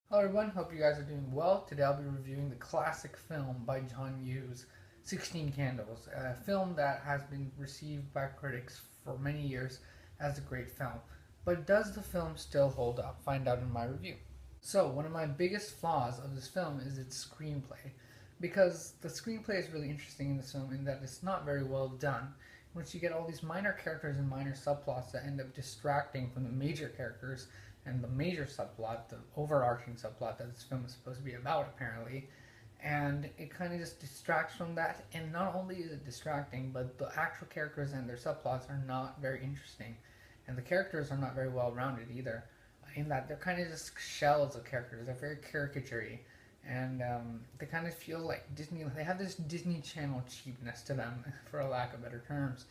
Hello everyone, hope you guys are doing well. Today I'll be reviewing the classic film by John Hughes, 16 Candles, a film that has been received by critics for many years as a great film. But does the film still hold up? Find out in my review. So, one of my biggest flaws of this film is its screenplay, because the screenplay is really interesting in this film in that it's not very well done. Once you get all these minor characters and minor subplots that end up distracting from the major characters and the major subplot, the overarching subplot that this film is supposed to be about, apparently, and it kind of just distracts from that. And not only is it distracting, but the actual characters and their subplots are not very interesting, and the characters are not very well rounded either in that they're kind of just shells of characters. They're very caricature-y, and they kind of feel like Disney. They have this Disney Channel cheapness to them, for a lack of better terms.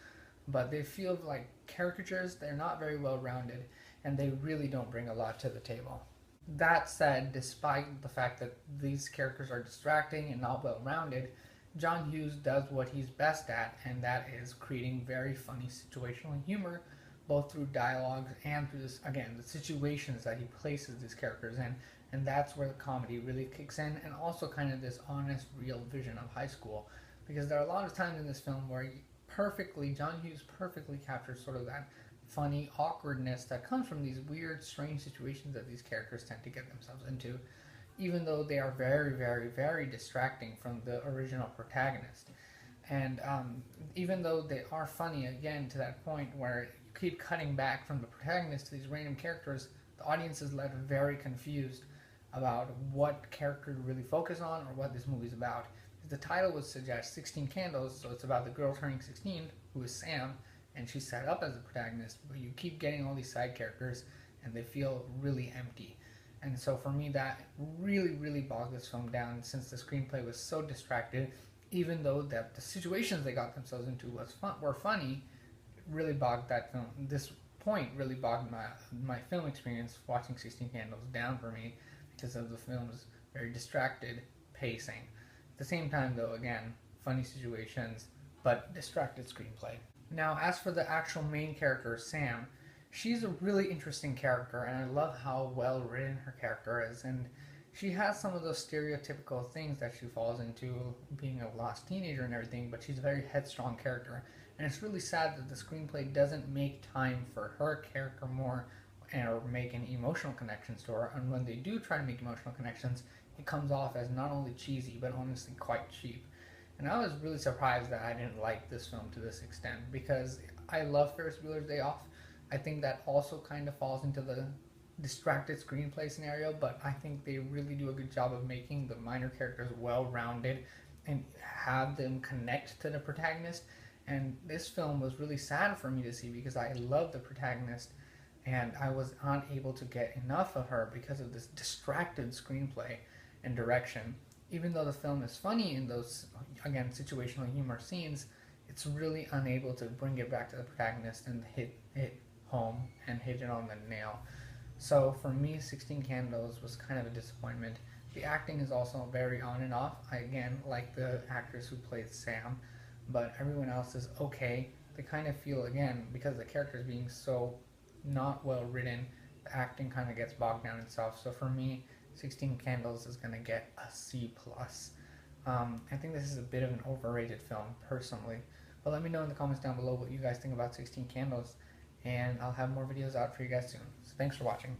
But they feel like caricatures. They're not very well rounded, and they really don't bring a lot to the table. That said, despite the fact that these characters are distracting and not well rounded, John Hughes does what he's best at, and that is creating very funny situational humor, both through dialogue and through this, again, the situations that he places these characters in. And that's where the comedy really kicks in, and also kind of this honest, real vision of high school. Because there are a lot of times in this film where John Hughes perfectly captures sort of that funny awkwardness that comes from these weird, strange situations that these characters tend to get themselves into, even though they are very, very, very distracting from the original protagonist. And even though they are funny, again, to that point where you keep cutting back from the protagonist to these random characters, the audience is left very confused about what character to really focus on or what this movie's about. The title would suggest 16 Candles, so it's about the girl turning 16, who is Sam, and she's set up as the protagonist, but you keep getting all these side characters, and they feel really empty. And so for me, that really, really bogged this film down, since the screenplay was so distracted, even though that the situations they got themselves into were funny, it really bogged that film. This point really bogged my film experience watching 16 Candles down for me because of the film's very distracted pacing. At the same time, though, again, funny situations, but distracted screenplay. Now, as for the actual main character, Sam, she's a really interesting character, and I love how well written her character is. And she has some of those stereotypical things that she falls into, being a lost teenager and everything, but she's a very headstrong character. And it's really sad that the screenplay doesn't make time for her character more or make any emotional connections to her. And when they do try to make emotional connections, it comes off as not only cheesy, but honestly quite cheap. And I was really surprised that I didn't like this film to this extent, because I love Ferris Bueller's Day Off. I think that also kind of falls into the distracted screenplay scenario, but I think they really do a good job of making the minor characters well rounded and have them connect to the protagonist. And this film was really sad for me to see, because I love the protagonist and I was unable to get enough of her because of this distracted screenplay and direction. Even though the film is funny in those, again, situational humor scenes, it's really unable to bring it back to the protagonist and hit it home and hit it on the nail. So for me, 16 Candles was kind of a disappointment. The acting is also very on and off. I again like the actress who played Sam, but everyone else is okay. They kind of feel, again, because the characters being so not well written, the acting kind of gets bogged down itself. So for me, 16 Candles is going to get a C+. I think this is a bit of an overrated film, personally. But let me know in the comments down below what you guys think about 16 Candles, and I'll have more videos out for you guys soon. So thanks for watching.